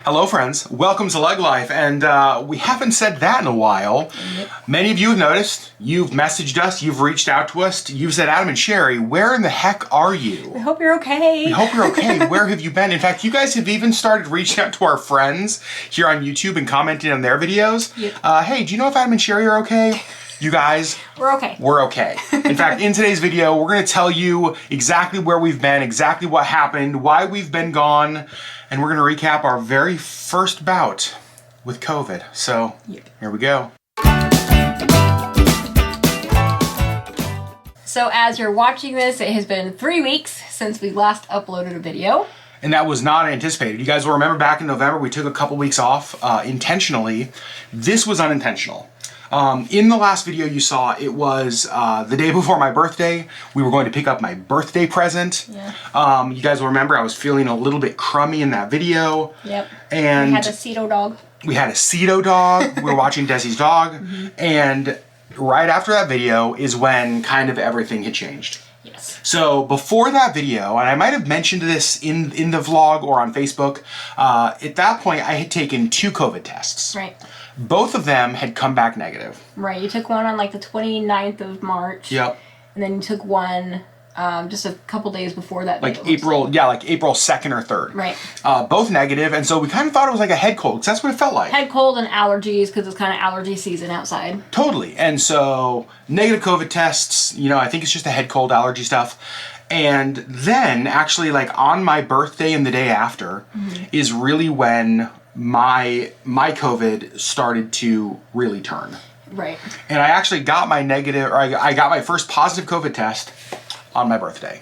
Hello friends, welcome to LeggLife, and we haven't said that in a while. Yep. Many of you have noticed, you've messaged us, you've reached out to us, you've said, Adam and Sherri, where in the heck are you? I hope you're okay. We hope you're okay. Where have you been? In fact, you guys have even started reaching out to our friends here on YouTube and commenting on their videos. Yep. Hey, do you know if Adam and Sherri are okay? You guys, We're okay. We're okay. In fact, in today's video, we're going to tell you exactly where we've been, exactly what happened, why we've been gone, and we're going to recap our very first bout with COVID. So, Here we go. So as you're watching this, it has been 3 weeks since we last uploaded a video. And that was not anticipated. You guys will remember back in November, we took a couple weeks off intentionally. This was unintentional. In the last video you saw, it was the day before my birthday. We were going to pick up my birthday present. Yeah. You guys will remember I was feeling a little bit crummy in that video. Yep. And we had a Cedo dog. We had a Cedo dog. We were watching Desi's dog. And right after that video is when kind of everything had changed. Yes. So before that video, and I might have mentioned this in the vlog or on Facebook, at that point I had taken 2 COVID tests. Right. Both of them had come back negative. Right. You took one on like the 29th of March. Yep. And then you took one just a couple days before that. Like April 2nd or 3rd. Right. Both negative, and so we kind of thought it was like a head cold, because that's what it felt like. Head cold and allergies, because it's kind of allergy season outside. Totally. And so negative COVID tests, I think it's just a head cold allergy stuff. And then actually like on my birthday and the day after is really when my COVID started to really turn. Right. And I actually got my I got my first positive COVID test on my birthday.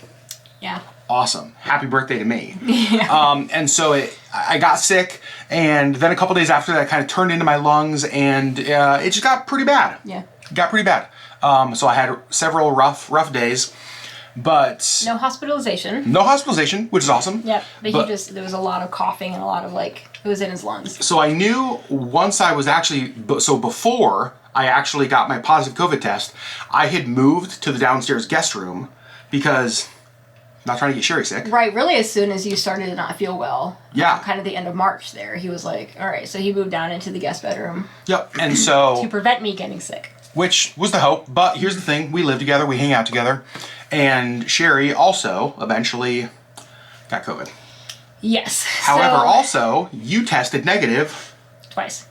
Yeah. Awesome. Happy birthday to me. Yeah. And so I got sick, and then a couple days after that, it kind of turned into my lungs, and it just got pretty bad. Yeah. It got pretty bad. So I had several rough days, but No hospitalization. no hospitalization, which is awesome. Yep. But there was a lot of coughing and a lot of it was in his lungs. So I knew once I was before I actually got my positive COVID test, I had moved to the downstairs guest room because I'm not trying to get Sherri sick. Right, really as soon as you started to not feel well. Yeah. Kind of the end of March there. He was like, all right, so he moved down into the guest bedroom. Yep, and so... to prevent me getting sick. Which was the hope, but here's the thing, we live together, we hang out together, and Sherri also eventually got COVID. Yes. However, also, you tested negative. Twice.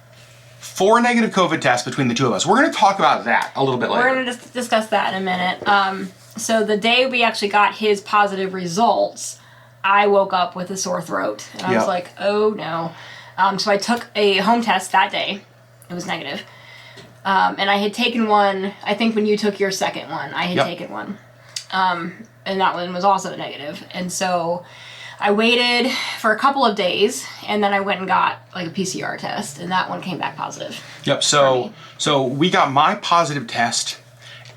4 negative COVID tests between the two of us. We're going to talk about that a little bit later. We're going to discuss that in a minute. So the day we actually got his positive results, I woke up with a sore throat. And I was like, oh no. So I took a home test that day. It was negative. And I had taken one, I think when you took your second one, I had taken one. And that one was also negative. And so I waited for a couple of days, and then I went and got like a PCR test, and that one came back positive. Yep, so we got my positive test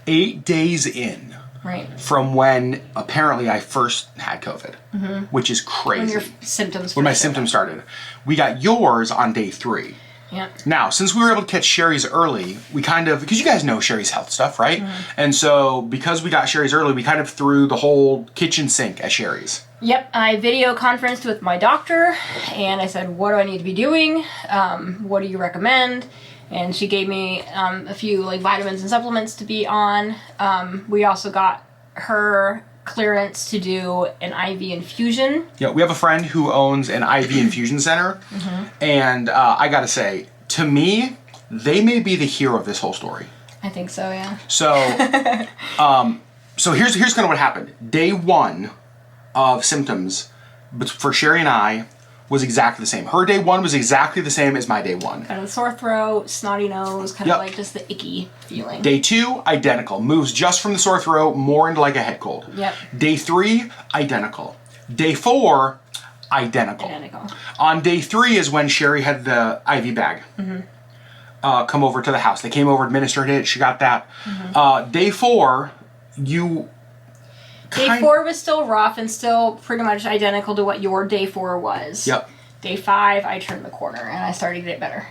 8 days in. Right. From when apparently I first had COVID, which is crazy. When your symptoms When my symptoms started. We got yours on day 3. Yeah. Now, since we were able to catch Sherri's early, we because you guys know Sherri's health stuff, right? And so because we got Sherri's early, we kind of threw the whole kitchen sink at Sherri's. Yep, I video conferenced with my doctor, and I said, what do I need to be doing? What do you recommend? And she gave me a few vitamins and supplements to be on. We also got her clearance to do an IV infusion. Yeah, we have a friend who owns an IV infusion center, and I gotta say, to me, they may be the hero of this whole story. I think so, yeah. So, so here's kind of what happened. Day 1 of symptoms for Sherri and I was exactly the same. Her day 1 was exactly the same as my day 1. Kind of sore throat, snotty nose, kind of like just the icky feeling. Day 2, identical. Moves just from the sore throat more into like a head cold. Yep. Day 3, identical. Day 4, identical. On day 3 is when Sherri had the IV bag come over to the house. They came over, administered it. She got that. Day 4, Day 4 was still rough and still pretty much identical to what your day 4 was. Yep. Day 5, I turned the corner and I started to get better.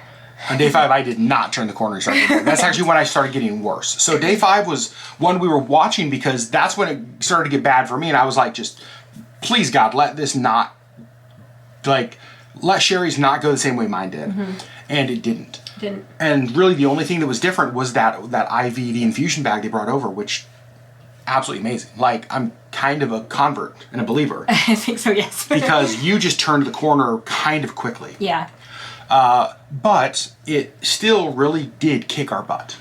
On day 5, I did not turn the corner and start getting better. That's actually when I started getting worse. So day 5 was one we were watching because that's when it started to get bad for me. And I was like, just please God, let this not let Sherri's not go the same way mine did. And it didn't. Didn't. And really the only thing that was different was that IV, the infusion bag they brought over, which absolutely amazing. Like, I'm kind of a convert and a believer. I think so, yes. Because you just turned the corner kind of quickly. Yeah. But it still really did kick our butt.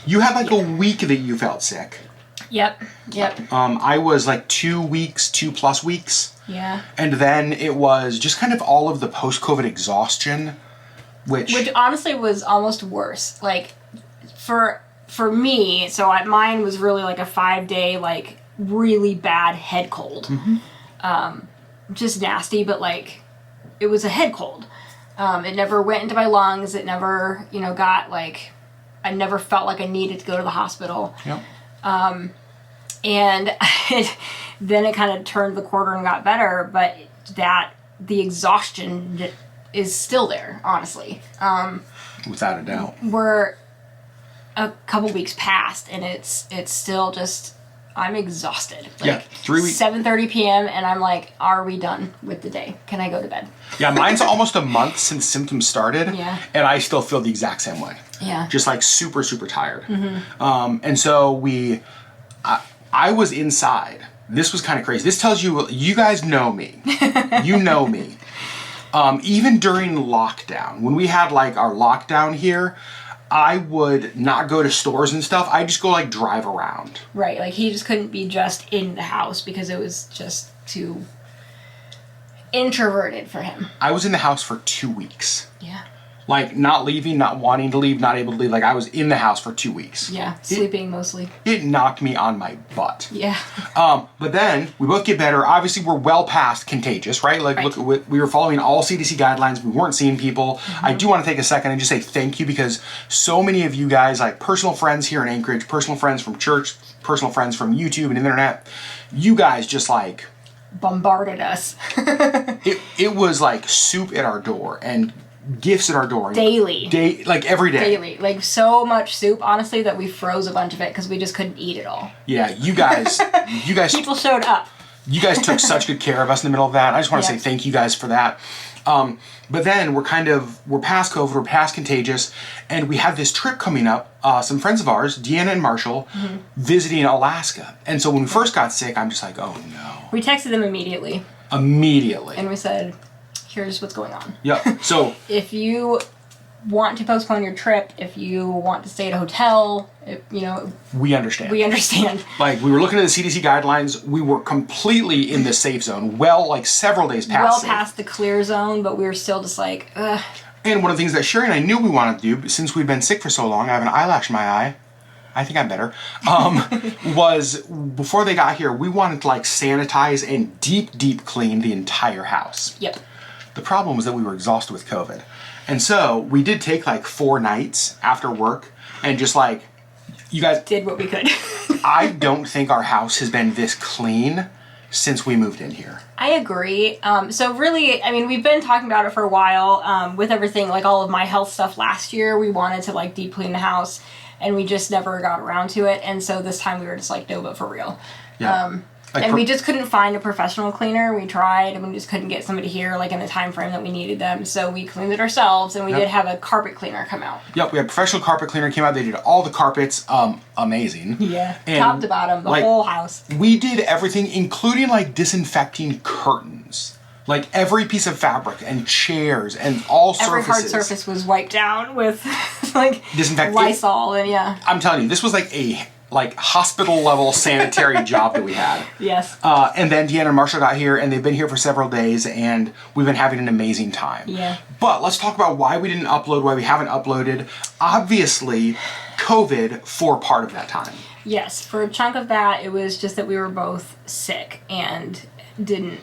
You had like a week that you felt sick. Yep. I was like 2 weeks, 2+ weeks. Yeah. And then it was just kind of all of the post-COVID exhaustion, which honestly was almost worse. Like, for me, so mine was really like a 5-day, like, really bad head cold. Just nasty, but like, it was a head cold. It never went into my lungs. It never, got like, I never felt like I needed to go to the hospital. Yep. And then it kind of turned the corner and got better, but the exhaustion is still there, honestly. Without a doubt. We're a couple weeks past, and it's still just, I'm exhausted. Like, yeah, 3 weeks. 7:30 p.m. and I'm like, are we done with the day? Can I go to bed? Yeah, mine's almost a month since symptoms started. Yeah. And I still feel the exact same way. Yeah. Just like super, super tired. And so I was inside. This was kind of crazy. This tells you, you guys know me. You know me. Even during lockdown, when we had like our lockdown here, I would not go to stores and stuff. I just go like drive around. Right. Like, he just couldn't be just in the house because it was just too introverted for him. I was in the house for 2 weeks. Yeah. Like, not leaving, not wanting to leave, not able to leave. Like, I was in the house for 2 weeks. Yeah. Sleeping mostly. It knocked me on my butt. Yeah. But then we both get better. Obviously, we're well past contagious, right? Like, Right. look, we were following all CDC guidelines. We weren't seeing people. I do want to take a second and just say thank you, because so many of you guys, like personal friends here in Anchorage, personal friends from church, personal friends from YouTube and internet, you guys just like Bombarded us. it was like soup at our door and gifts at our door Daily. Like every day. Daily. Like, so much soup, honestly, that we froze a bunch of it because we just couldn't eat it all. Yeah, you guys People showed up. you guys took such good care of us in the middle of that. I just want to say thank you guys for that. But then we're past COVID, we're past contagious, and we have this trip coming up. Some friends of ours, Deanna and Marshall, visiting Alaska. And so when we first got sick, I'm just like, oh no. We texted them immediately. And we said, here's what's going on. Yep. So If you want to postpone your trip, if you want to stay at a hotel, we understand. we understand. Like, we were looking at the CDC guidelines. We were completely in the safe zone. Well, like several days past. Well safe. past the clear zone, but we were still just like, ugh. And one of the things that Sherri and I knew we wanted to do, since we've been sick for so long, I have an eyelash in my eye. I think I'm better. Was before they got here, we wanted to like sanitize and deep clean the entire house. Yep. The problem was that we were exhausted with COVID. And so we did take like 4 nights after work and just like, you guys Did what we could. I don't think our house has been this clean since we moved in here. I agree. So really, I mean, we've been talking about it for a while. With everything, like all of my health stuff last year, we wanted to like deep clean the house, and we just never got around to it. And so this time we were just like, no, but for real. Yeah. And we just couldn't find a professional cleaner. We tried, and we just couldn't get somebody here like in the time frame that we needed them. So we cleaned it ourselves, and we did have a carpet cleaner come out. Yep, we had a professional carpet cleaner came out. They did all the carpets. Amazing. Yeah. And, Top to bottom, the whole house. We did everything, including like disinfecting curtains. Like every piece of fabric and chairs and all Every surfaces. hard surface was wiped down with like Disinfectant. Lysol, and yeah. I'm telling you, this was like a hospital level sanitary job that we had. Yes. And then Deanna and Marshall got here, and they've been here for several days, and we've been having an amazing time. Yeah. But let's talk about why we didn't upload, why we haven't uploaded. Obviously, COVID for part of that time. Yes, for a chunk of that, it was just that we were both sick and didn't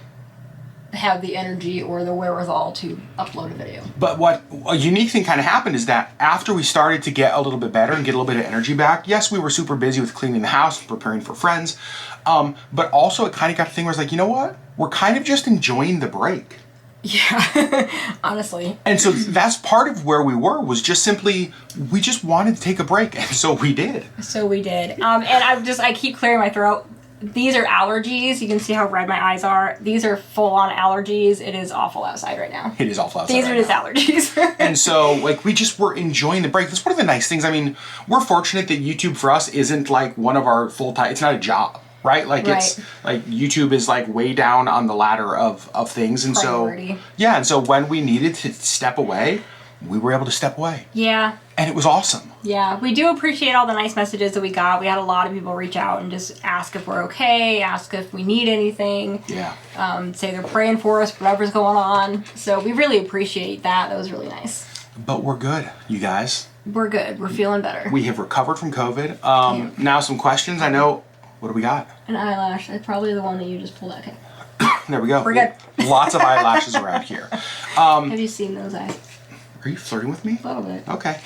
have the energy or the wherewithal to upload a video. But what a unique thing kind of happened is that after we started to get a little bit better and get a little bit of energy back, yes, we were super busy with cleaning the house and preparing for friends, but also it kind of got a thing where it's like, you know what? We're kind of just enjoying the break. Yeah, honestly. And so that's part of where we were, was just simply, we just wanted to take a break, and so we did. So we did. And I keep clearing my throat. these are allergies. You can see how red my eyes are. These are full-on allergies. It is awful outside right now. It is awful outside. These are just allergies. And so, like, we just were enjoying the break. That's one of the nice things. I mean, we're fortunate that YouTube for us isn't like one of our full-time. It's not a job, right? Like, it's like YouTube is like way down on the ladder of things, and Priority. so yeah. And so when we needed to step away, we were able to step away. Yeah. And it was awesome. Yeah, we do appreciate all the nice messages that we got. We had a lot of people reach out and just ask if we're okay, ask if we need anything. Yeah. Say they're praying for us, whatever's going on. So we really appreciate that. That was really nice. But we're good, you guys. We're good. We're feeling better. We have recovered from COVID. Now some questions. I know. What do we got? An eyelash. That's probably the one that you just pulled out. Okay. There we go. We're good. Lots of eyelashes around here. Have you seen those eyes? Are you flirting with me? A little bit. Okay.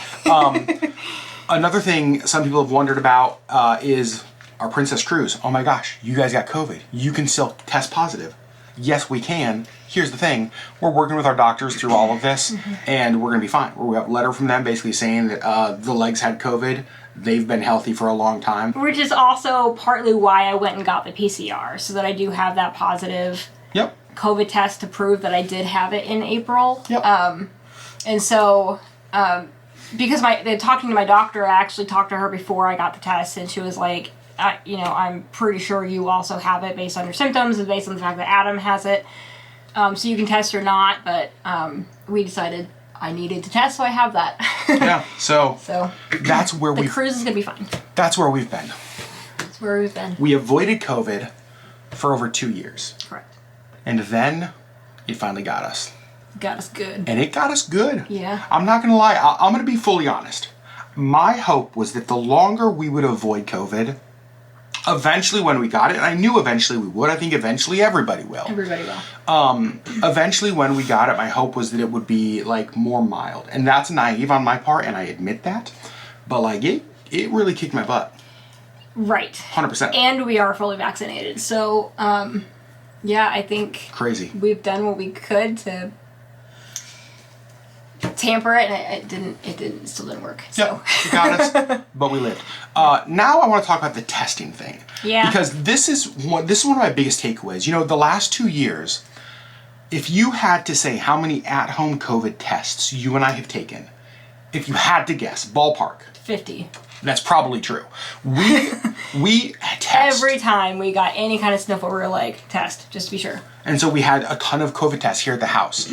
Another thing some people have wondered about is our Princess Cruise. Oh my gosh, you guys got COVID. You can still test positive. Yes, we can. Here's the thing. We're working with our doctors through all of this, and we're going to be fine. We got a letter from them basically saying that the Leggs had COVID. They've been healthy for a long time. Which is also partly why I went and got the PCR, so that I do have that positive COVID test to prove that I did have it in April. Yep. And so, because talking to my doctor, I actually talked to her before I got the test, and she was like, I'm pretty sure you also have it based on your symptoms and based on the fact that Adam has it. So you can test or not, but we decided I needed to test, so I have that. Yeah, so that's where the cruise is going to be fine. That's where we've been. That's where we've been. We avoided COVID for over 2 years. Correct. And then it finally got us. Got us good. And it got us good. Yeah. I'm not going to lie. I'm going to be fully honest. My hope was that the longer we would avoid COVID, eventually when we got it, and I knew eventually we would, I think eventually everybody will. Everybody will. Eventually when we got it, my hope was that it would be like more mild. And that's naive on my part, and I admit that. But like it really kicked my butt. Right. 100%. And we are fully vaccinated. So, yeah, I think crazy. We've done what we could to tamper it, and it still didn't work. So. Yep, it got us, but we lived. Now I want to talk about the testing thing. Yeah. Because this is one of my biggest takeaways. You know, the last 2 years, if you had to say how many at-home COVID tests you and I have taken, if you had to guess, ballpark. 50. That's probably true. We test. Every time we got any kind of sniffle, we were like, test, just to be sure. And so we had a ton of COVID tests here at the house.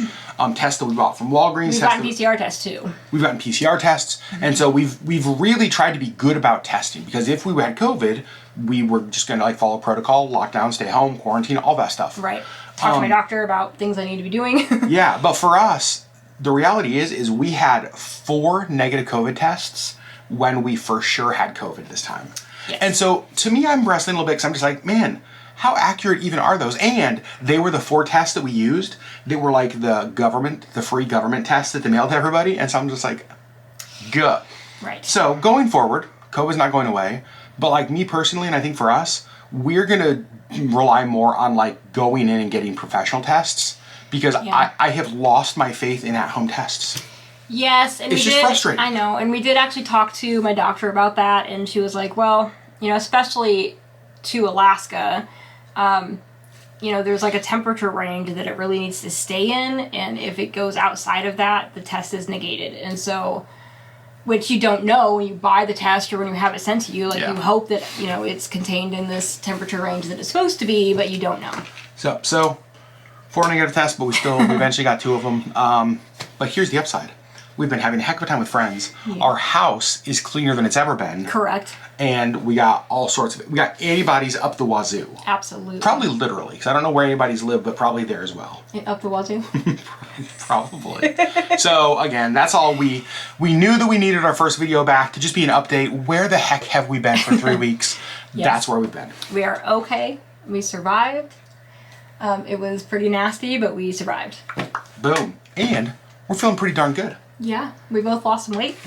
Tests that we bought from Walgreens. We've gotten PCR tests too. We've gotten PCR tests. And so we've really tried to be good about testing, because if we had COVID, we were just going to like follow protocol, lockdown, stay home, quarantine, all that stuff. Right. Talk to my doctor about things I need to be doing. Yeah, but for us, the reality is we had 4 negative COVID tests when we for sure had COVID this time. Yes. And so to me, I'm wrestling a little bit, because I'm just like, man, how accurate even are those? And they were the 4 tests that we used. They were like the free government tests that they mailed to everybody. And so I'm just like, good. Right. So going forward, COVID's not going away. But like me personally, and I think for us, we're going to rely more on like going in and getting professional tests, because I have lost my faith in at-home tests. Yes, and it's just frustrating. I know, and we did actually talk to my doctor about that, and she was like, well, especially to Alaska, there's like a temperature range that it really needs to stay in, and if it goes outside of that, the test is negated. And so, which you don't know when you buy the test or when you have it sent to you, like you hope that, it's contained in this temperature range that it's supposed to be, but you don't know. So 4 negative tests, but we eventually got 2 of them. But here's the upside. We've been having a heck of a time with friends. Yeah. Our house is cleaner than it's ever been. Correct. And we got all sorts of it. We got antibodies up the wazoo. Absolutely. Probably literally, because I don't know where anybody's live, but probably there as well. Up the wazoo? Probably. So again, that's all we knew that we needed our first video back to just be an update. Where the heck have we been for 3 weeks? Yes. That's where we've been. We are okay. We survived. It was pretty nasty, but we survived. Boom. And we're feeling pretty darn good. Yeah, we both lost some weight.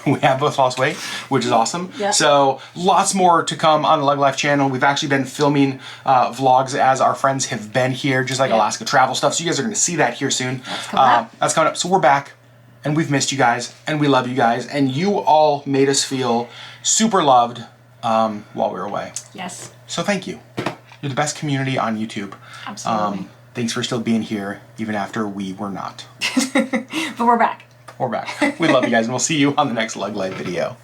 We have both lost weight, which is awesome. Yeah. So lots more to come on the LeggLife channel. We've actually been filming vlogs as our friends have been here, just like Alaska travel stuff. So you guys are going to see that here soon. That's coming up. So we're back, and we've missed you guys, and we love you guys, and you all made us feel super loved while we were away. Yes. So thank you. You're the best community on YouTube. Absolutely. Thanks for still being here, even after we were not. But we're back. We're back. We love you guys, and we'll see you on the next LeggLife video.